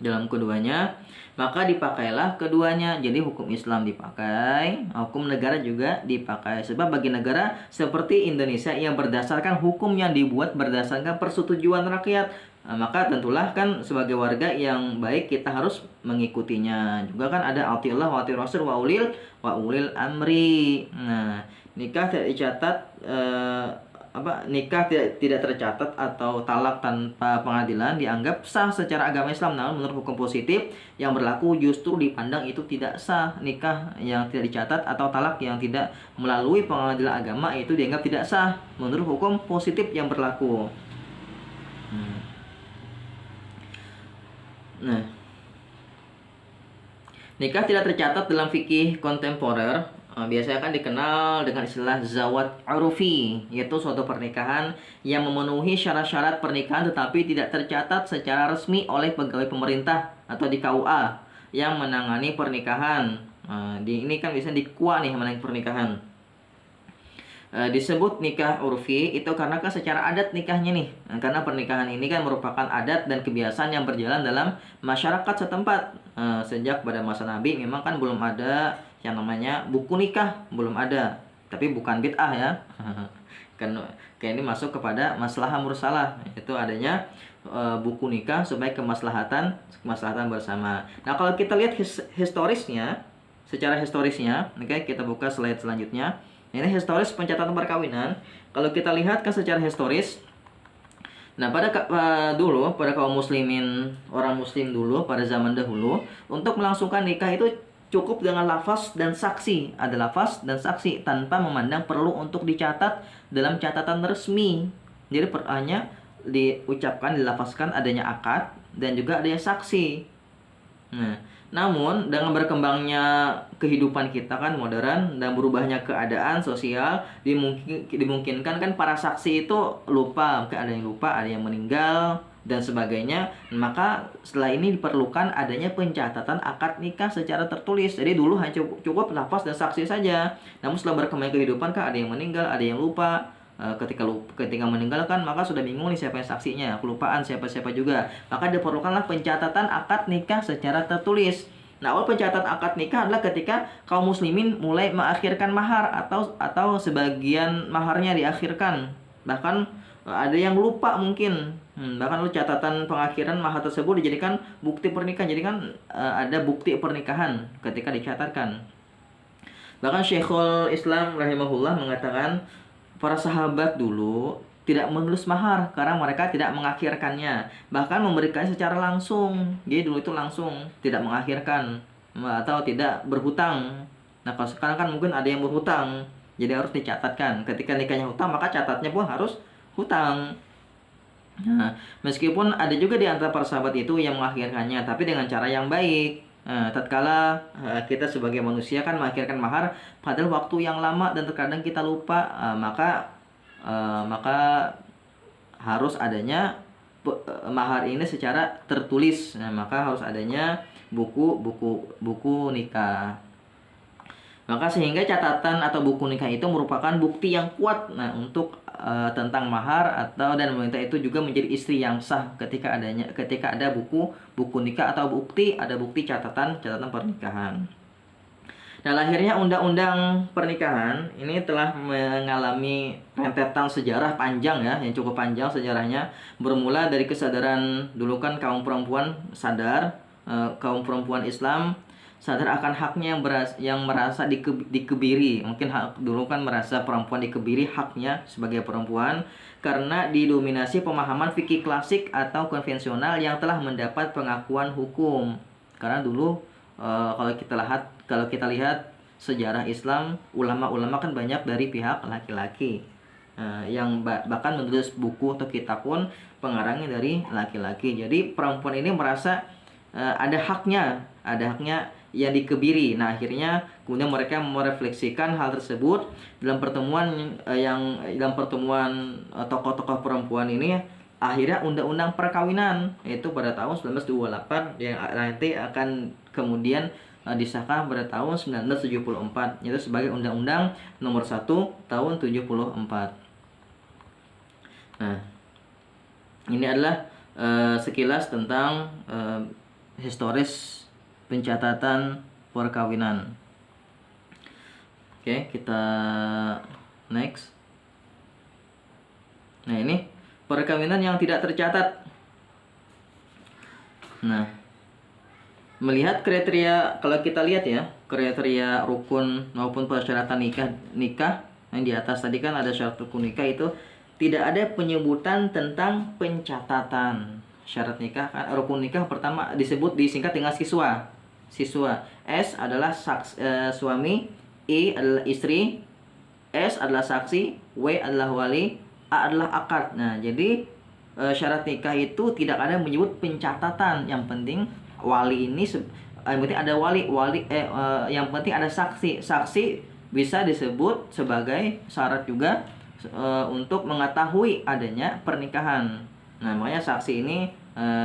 dalam keduanya, maka dipakailah keduanya. Jadi hukum Islam dipakai, hukum negara juga dipakai. Sebab bagi negara seperti Indonesia yang berdasarkan hukum yang dibuat berdasarkan persetujuan rakyat, maka tentulah kan sebagai warga yang baik kita harus mengikutinya. Juga kan ada atiullah wa atiur rasul wa ulil amri. Nah, nikah tidak dicatat nikah tidak tercatat atau talak tanpa pengadilan dianggap sah secara agama Islam. Namun menurut hukum positif yang berlaku justru dipandang itu tidak sah. Nikah yang tidak dicatat atau talak yang tidak melalui pengadilan agama itu dianggap tidak sah menurut hukum positif yang berlaku. Nah, nikah tidak tercatat dalam fikih kontemporer biasanya kan dikenal dengan istilah zawat urufi, yaitu suatu pernikahan yang memenuhi syarat-syarat pernikahan tetapi tidak tercatat secara resmi oleh pegawai pemerintah atau di KUA yang menangani pernikahan. Ini kan biasanya di KUA nih menangani pernikahan. Disebut nikah urfi itu karena kan secara adat nikahnya nih. Karena pernikahan ini kan merupakan adat dan kebiasaan yang berjalan dalam masyarakat setempat. Sejak pada masa Nabi memang kan belum ada yang namanya buku nikah, belum ada. Tapi bukan bid'ah ya. Kan kayak ini masuk kepada maslahah mursalah, itu adanya buku nikah supaya kemaslahatan bersama. Nah, kalau kita lihat secara historisnya, oke, kita buka slide selanjutnya. Ini historis pencatatan perkawinan. Kalau kita lihat kan secara historis, nah pada kaum muslimin, orang muslim dulu pada zaman dahulu, untuk melangsungkan nikah itu cukup dengan lafaz dan saksi. Ada lafaz dan saksi tanpa memandang perlu untuk dicatat dalam catatan resmi. Jadi hanya diucapkan, dilafazkan adanya akad dan juga adanya saksi. Nah, Namun dengan berkembangnya kehidupan kita kan modern dan berubahnya keadaan sosial, dimungkinkan kan para saksi itu lupa, mungkin ada yang lupa, ada yang meninggal dan sebagainya. Maka setelah ini diperlukan adanya pencatatan akad nikah secara tertulis. Jadi dulu hanya cukup lafaz dan saksi saja. Namun setelah berkembang kehidupan kan ada yang meninggal, ada yang lupa. Ketika meninggalkan maka sudah bingung nih siapa yang saksinya, kelupaan siapa-siapa juga, maka diperlukanlah pencatatan akad nikah secara tertulis. Nah, awal pencatatan akad nikah adalah ketika kaum muslimin mulai mengakhirkan mahar atau sebagian maharnya diakhirkan, bahkan ada yang lupa mungkin. Bahkan lalu catatan pengakhiran mahar tersebut dijadikan bukti pernikahan, jadi kan ada bukti pernikahan ketika dicatatkan. Bahkan Syekhul Islam rahimahullah mengatakan para sahabat dulu tidak menulis mahar karena mereka tidak mengakhirkannya, bahkan memberikannya secara langsung. Jadi dulu itu langsung, tidak mengakhirkan atau tidak berhutang. Nah, kalau sekarang kan mungkin ada yang berhutang, jadi harus dicatatkan. Ketika nikahnya hutang, maka catatnya pun harus hutang. Nah, meskipun ada juga di antara para sahabat itu yang mengakhirkannya, tapi dengan cara yang baik. Tatkala kita sebagai manusia kan mengakhirkan mahar padahal waktu yang lama dan terkadang kita lupa, maka harus adanya mahar ini secara tertulis. Nah, maka harus adanya buku nikah. Maka sehingga catatan atau buku nikah itu merupakan bukti yang kuat untuk tentang mahar dan wanita itu juga menjadi istri yang sah ketika ada buku nikah atau bukti catatan pernikahan. Nah, lahirnya undang-undang pernikahan ini telah mengalami rentetan sejarah panjang ya, yang cukup panjang sejarahnya. Bermula dari kesadaran dulu kan kaum perempuan kaum perempuan Islam sadar akan haknya yang merasa dikebiri. Mungkin dulu kan merasa perempuan dikebiri haknya sebagai perempuan karena didominasi pemahaman fikih klasik atau konvensional yang telah mendapat pengakuan hukum. Karena dulu kalau kita lihat sejarah Islam, ulama-ulama kan banyak dari pihak laki-laki, yang bahkan menulis buku atau kitab pun pengarangnya dari laki-laki. Jadi perempuan ini merasa ada haknya yang dikebiri. Nah, akhirnya kemudian mereka merefleksikan hal tersebut dalam pertemuan tokoh-tokoh perempuan ini. Akhirnya undang-undang perkawinan yaitu pada tahun 1928 yang nanti akan kemudian disahkan pada tahun 1974, yaitu sebagai Undang-Undang Nomor 1 Tahun 74. Nah, ini adalah sekilas tentang historis pencatatan perkawinan. Oke, kita next. Nah, ini perkawinan yang tidak tercatat. Nah, melihat kriteria, kalau kita lihat ya, kriteria rukun maupun persyaratan nikah yang di atas tadi kan ada syarat rukun nikah, itu tidak ada penyebutan tentang pencatatan syarat nikah kan. Rukun nikah pertama disingkat dengan siswa. S adalah suami, I adalah istri, S adalah saksi, W adalah wali, A adalah akad. Nah, jadi syarat nikah itu tidak ada menyebut pencatatan. Yang penting wali ini yang penting ada wali yang penting ada saksi. Saksi bisa disebut sebagai syarat juga untuk mengetahui adanya pernikahan. Nah, makanya saksi ini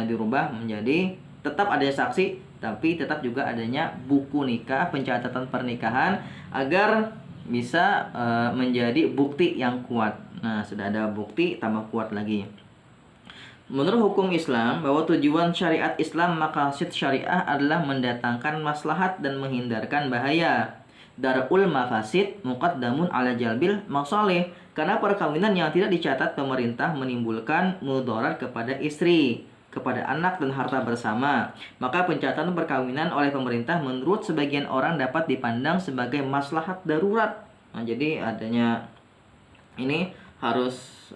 dirubah menjadi tetap adanya saksi, tapi tetap juga adanya buku nikah, pencatatan pernikahan, agar bisa menjadi bukti yang kuat. Nah, sudah ada bukti tambah kuat lagi. Menurut hukum Islam, bahwa tujuan syariat Islam, maqasid syariah adalah mendatangkan maslahat dan menghindarkan bahaya. Darul mafasid muqaddamun ala jalbil masalih. Karena perkawinan yang tidak dicatat pemerintah menimbulkan mudarat kepada istri, kepada anak dan harta bersama. Maka pencatatan perkawinan oleh pemerintah menurut sebagian orang dapat dipandang sebagai maslahat darurat. Nah, jadi adanya ini harus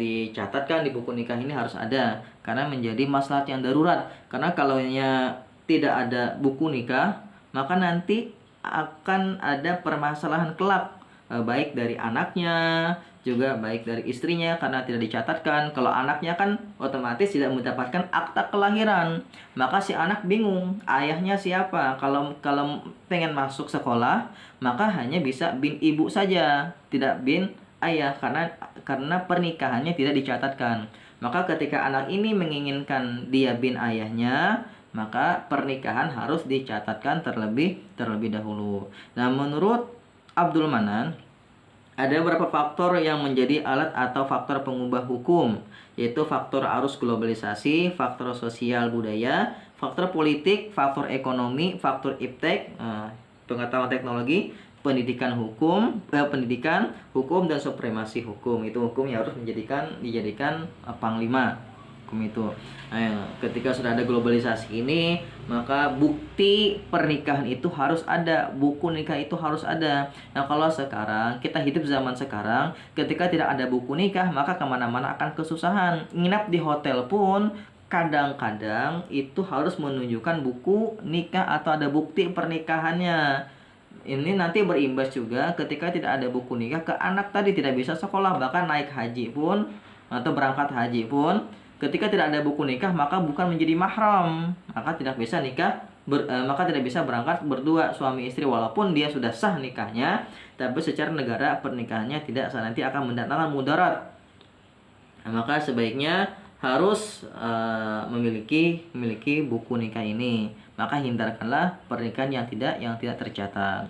dicatatkan di buku nikah, ini harus ada karena menjadi maslahat yang darurat. Karena kalau tidak ada buku nikah, maka nanti akan ada permasalahan kelak baik dari anaknya, juga baik dari istrinya karena tidak dicatatkan. Kalau anaknya kan otomatis tidak mendapatkan akta kelahiran, maka si anak bingung ayahnya siapa. Kalau pengen masuk sekolah, maka hanya bisa bin ibu saja, tidak bin ayah karena pernikahannya tidak dicatatkan. Maka ketika anak ini menginginkan dia bin ayahnya, maka pernikahan harus dicatatkan terlebih dahulu. Nah, menurut Abdul Manan, ada beberapa faktor yang menjadi alat atau faktor pengubah hukum, yaitu faktor arus globalisasi, faktor sosial budaya, faktor politik, faktor ekonomi, faktor iptek, pengetahuan teknologi, pendidikan hukum, dan supremasi hukum. Itu hukum yang harus dijadikan panglima hukum itu. Nah, ketika sudah ada globalisasi ini, maka bukti pernikahan itu harus ada, buku nikah itu harus ada. Nah, kalau sekarang kita hidup zaman sekarang, ketika tidak ada buku nikah, maka kemana-mana akan kesusahan. Nginap di hotel pun kadang-kadang itu harus menunjukkan buku nikah atau ada bukti pernikahannya. Ini nanti berimbas juga ketika tidak ada buku nikah ke anak tadi, tidak bisa sekolah, bahkan naik haji pun atau berangkat haji pun ketika tidak ada buku nikah maka bukan menjadi mahram, maka tidak bisa maka tidak bisa berangkat berdua suami istri walaupun dia sudah sah nikahnya, tapi secara negara pernikahannya tidak sah, nanti akan mendatangkan mudarat. Nah, maka sebaiknya harus memiliki buku nikah ini. Maka hindarkanlah pernikahan yang tidak tercatat.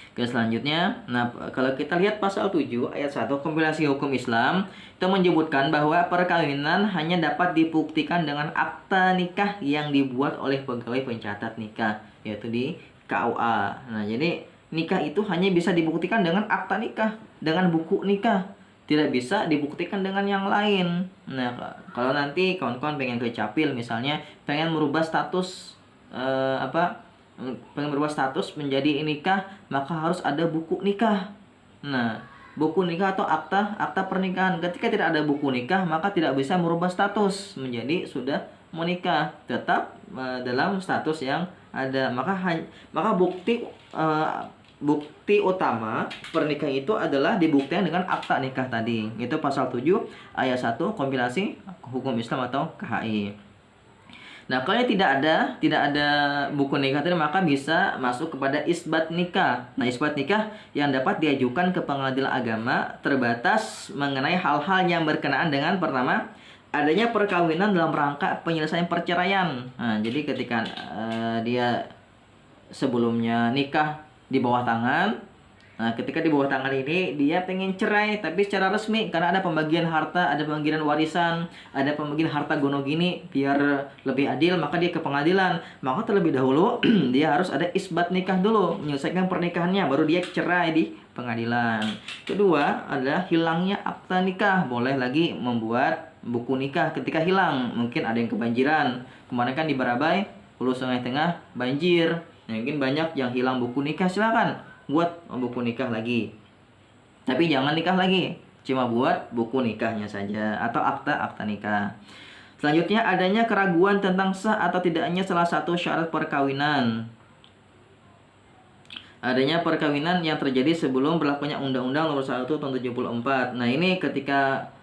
Oke, selanjutnya, nah kalau kita lihat pasal 7 ayat 1 kompilasi hukum Islam, itu menyebutkan bahwa perkawinan hanya dapat dibuktikan dengan akta nikah yang dibuat oleh pegawai pencatat nikah, yaitu di KUA. Nah, jadi nikah itu hanya bisa dibuktikan dengan akta nikah, dengan buku nikah. Tidak bisa dibuktikan dengan yang lain. Nah, kalau nanti kawan-kawan pengen ke Capil misalnya, pengen merubah status pengen berubah status menjadi nikah, maka harus ada buku nikah. Nah, buku nikah atau akta pernikahan. Ketika tidak ada buku nikah, maka tidak bisa merubah status menjadi sudah menikah, tetap dalam status yang ada. Maka bukti utama pernikahan itu adalah dibuktikan dengan akta nikah tadi. Itu pasal 7 ayat 1 kompilasi hukum Islam atau KHI. Nah, kalau tidak ada buku nikah tadi, maka bisa masuk kepada isbat nikah. Nah, isbat nikah yang dapat diajukan ke pengadilan agama terbatas mengenai hal-hal yang berkenaan dengan pertama, adanya perkawinan dalam rangka penyelesaian perceraian. Nah, jadi ketika dia sebelumnya nikah di bawah tangan, nah, ketika di bawah tangan ini dia pengen cerai tapi secara resmi karena ada pembagian harta, ada pembagian warisan, ada pembagian harta gono gini biar lebih adil, maka dia ke pengadilan. Maka terlebih dahulu dia harus ada isbat nikah dulu, menyelesaikan pernikahannya, baru dia cerai di pengadilan. Kedua adalah hilangnya akta nikah. Boleh lagi membuat buku nikah ketika hilang. Mungkin ada yang kebanjiran. Kemarin kan di Barabai, Hulu Sungai Tengah banjir. Mungkin banyak yang hilang buku nikah, silakan buat buku nikah lagi. Tapi jangan nikah lagi, cuma buat buku nikahnya saja atau akta nikah. Selanjutnya, adanya keraguan tentang sah atau tidaknya salah satu syarat perkawinan. Adanya perkawinan yang terjadi sebelum berlakunya Undang-Undang Nomor 1 Tahun 74. Nah, ini ketika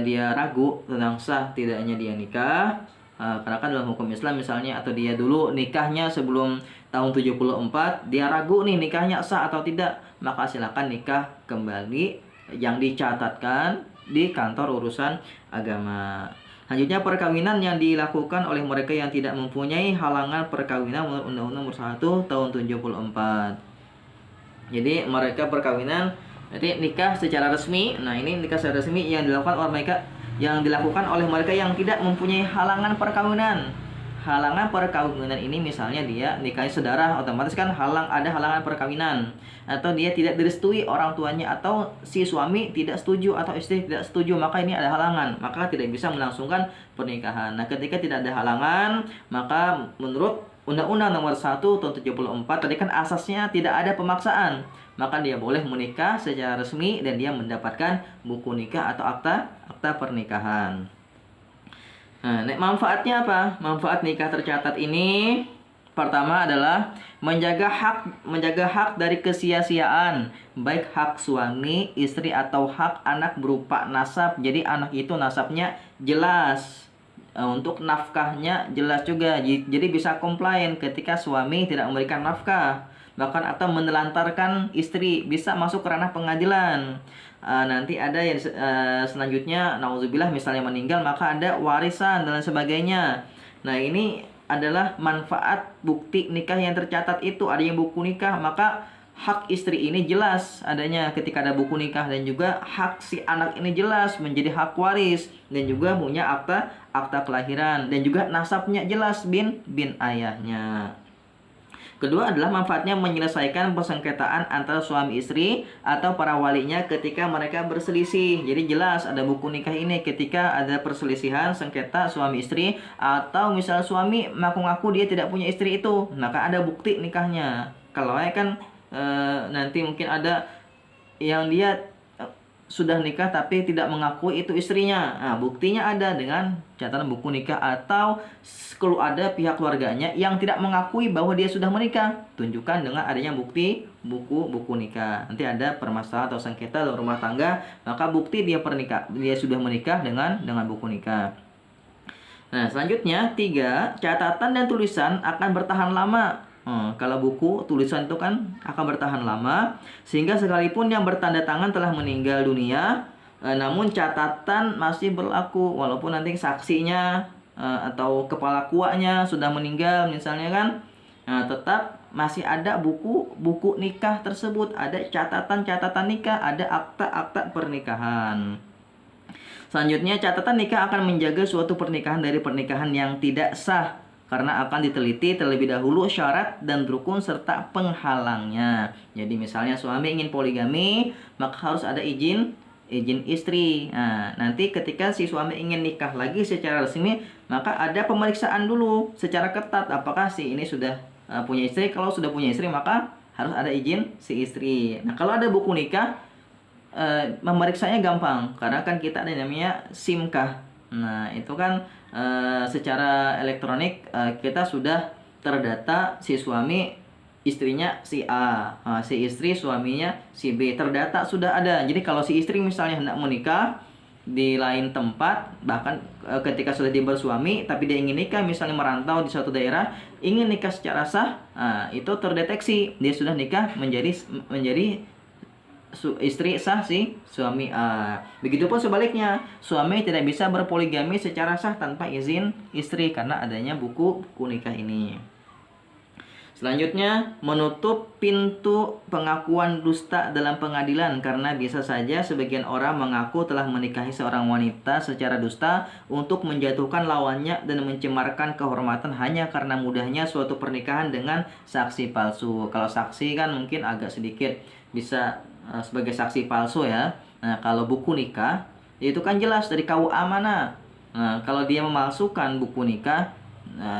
dia ragu tentang sah tidaknya dia nikah, karena kan dalam hukum Islam misalnya, atau dia dulu nikahnya sebelum tahun 74, dia ragu nih nikahnya sah atau tidak, maka silakan nikah kembali yang dicatatkan di kantor urusan agama. Selanjutnya, perkawinan yang dilakukan oleh mereka yang tidak mempunyai halangan perkawinan menurut Undang-Undang Nomor 1 Tahun 74. Jadi mereka perkawinan, nanti nikah secara resmi. Nah, ini nikah secara resmi yang dilakukan oleh mereka yang tidak mempunyai halangan perkawinan. Halangan perkawinan ini misalnya dia nikahnya saudara, otomatis kan ada halangan perkawinan, atau dia tidak direstui orang tuanya, atau si suami tidak setuju atau istri tidak setuju, maka ini ada halangan, maka tidak bisa melangsungkan pernikahan. Nah, ketika tidak ada halangan, maka menurut Undang-Undang Nomor 1 Tahun 74 tadi kan asasnya tidak ada pemaksaan, maka dia boleh menikah secara resmi dan dia mendapatkan buku nikah atau akta pernikahan. Nah, manfaatnya apa? Manfaat nikah tercatat ini Pertama adalah menjaga hak dari kesia-siaan, baik hak suami, istri atau hak anak berupa nasab. Jadi anak itu nasabnya jelas. Untuk nafkahnya jelas juga. Jadi bisa komplain ketika suami tidak memberikan nafkah. Bahkan atau menelantarkan istri, bisa masuk ke ranah pengadilan. Nanti ada yang selanjutnya, nauzubillah, misalnya meninggal, maka ada warisan dan lain sebagainya. Nah, ini adalah manfaat bukti nikah yang tercatat itu. Ada yang buku nikah, maka hak istri ini jelas adanya ketika ada buku nikah, dan juga hak si anak ini jelas menjadi hak waris, dan juga punya akta kelahiran, dan juga nasabnya jelas bin ayahnya. Kedua adalah manfaatnya menyelesaikan persengketaan antara suami istri atau para walinya ketika mereka berselisih. Jadi jelas ada buku nikah ini ketika ada perselisihan sengketa suami istri, atau misal suami ngaku-ngaku dia tidak punya istri itu, maka ada bukti nikahnya. Kalau kan nanti mungkin ada yang dia sudah nikah tapi tidak mengakui itu istrinya. Nah, buktinya ada dengan catatan buku nikah, atau kalau ada pihak keluarganya yang tidak mengakui bahwa dia sudah menikah, tunjukkan dengan adanya bukti buku nikah. Nanti ada permasalahan atau sengketa dalam rumah tangga, maka bukti dia sudah menikah dengan buku nikah. Nah, selanjutnya 3, catatan dan tulisan akan bertahan lama. Kalau buku tulisan itu kan akan bertahan lama, sehingga sekalipun yang bertanda tangan telah meninggal dunia, namun catatan masih berlaku walaupun nanti saksinya atau kepala kuaknya sudah meninggal misalnya kan, tetap masih ada buku nikah tersebut, ada catatan nikah, ada akta pernikahan. Selanjutnya, catatan nikah akan menjaga suatu pernikahan dari pernikahan yang tidak sah, karena akan diteliti terlebih dahulu syarat dan rukun serta penghalangnya. Jadi misalnya suami ingin poligami, maka harus ada izin istri. Nah, nanti ketika si suami ingin nikah lagi secara resmi, maka ada pemeriksaan dulu secara ketat apakah si ini sudah punya istri. Kalau sudah punya istri, maka harus ada izin si istri. Nah, kalau ada buku nikah, memeriksanya gampang karena kan kita ada namanya simkah. Nah, itu kan secara elektronik kita sudah terdata si suami istrinya si A, si istri suaminya si B, terdata sudah ada. Jadi kalau si istri misalnya hendak menikah di lain tempat, bahkan ketika sudah dia bersuami tapi dia ingin nikah misalnya merantau di suatu daerah, ingin nikah secara sah, itu terdeteksi dia sudah nikah menjadi istri sah si suami A. Begitupun sebaliknya, suami tidak bisa berpoligami secara sah tanpa izin istri karena adanya buku nikah ini. Selanjutnya, menutup pintu pengakuan dusta dalam pengadilan, karena bisa saja sebagian orang mengaku telah menikahi seorang wanita secara dusta untuk menjatuhkan lawannya dan mencemarkan kehormatan hanya karena mudahnya suatu pernikahan dengan saksi palsu. Kalau saksi kan mungkin agak sedikit bisa sebagai saksi palsu ya. Nah, kalau buku nikah itu kan jelas dari KUA mana. Nah, kalau dia memalsukan buku nikah,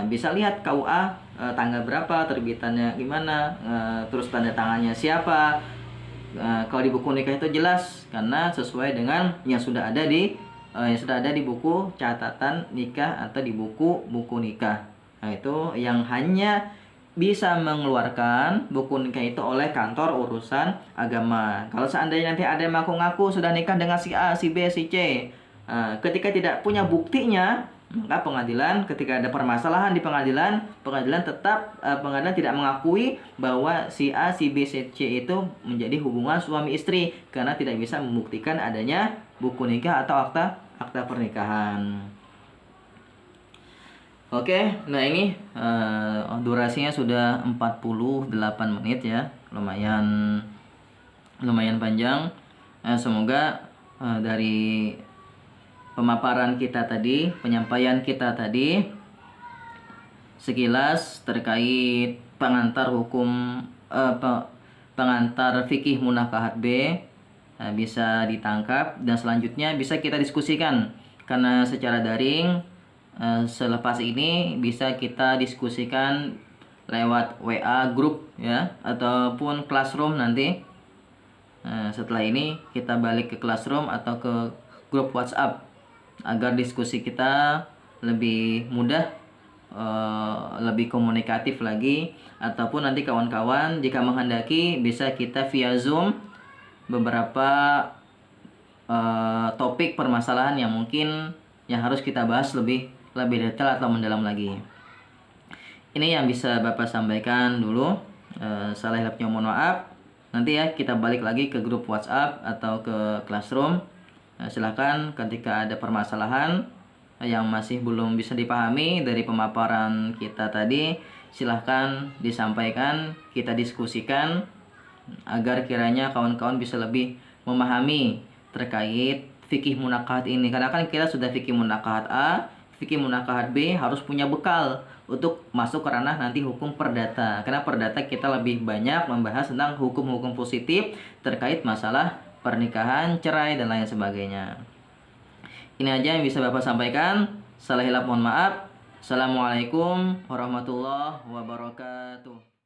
bisa lihat KUA tanggal berapa, terbitannya gimana, terus tanda tangannya siapa. Kalau di buku nikah itu jelas karena sesuai dengan yang sudah ada di buku catatan nikah atau di buku nikah. Nah, itu yang hanya bisa mengeluarkan buku nikah itu oleh kantor urusan agama. Kalau seandainya nanti ada yang mengaku-ngaku sudah nikah dengan si A, si B, si C, ketika tidak punya buktinya, maka pengadilan ketika ada permasalahan di pengadilan tetap pengadilan tidak mengakui bahwa si A, si B, si C itu menjadi hubungan suami istri karena tidak bisa membuktikan adanya buku nikah atau akta pernikahan. Oke, nah ini durasinya sudah 48 menit ya, lumayan panjang. Semoga dari pemaparan kita tadi, penyampaian kita tadi sekilas terkait pengantar hukum pengantar fikih munakahat B bisa ditangkap, dan selanjutnya bisa kita diskusikan karena secara daring. Selepas ini bisa kita diskusikan lewat WA grup ya, ataupun classroom nanti. Setelah ini kita balik ke classroom atau ke grup WhatsApp agar diskusi kita lebih mudah lebih komunikatif lagi, ataupun nanti kawan-kawan jika menghendaki bisa kita via Zoom beberapa topik permasalahan yang mungkin yang harus kita bahas lebih detail atau mendalam lagi. Ini yang bisa Bapak sampaikan dulu. Salah hilapnya mohon maaf. Nanti ya kita balik lagi ke grup WhatsApp atau ke Classroom. Silahkan ketika ada permasalahan yang masih belum bisa dipahami dari pemaparan kita tadi, silahkan disampaikan, kita diskusikan agar kiranya kawan-kawan bisa lebih memahami terkait fikih munakahat ini. Karena kan kita sudah fikih munakahat A, fikih munakahat B, harus punya bekal untuk masuk ke ranah nanti hukum perdata. Karena perdata kita lebih banyak membahas tentang hukum-hukum positif terkait masalah pernikahan, cerai, dan lain sebagainya. Ini aja yang bisa Bapak sampaikan. Salah hilap mohon maaf. Assalamualaikum warahmatullahi wabarakatuh.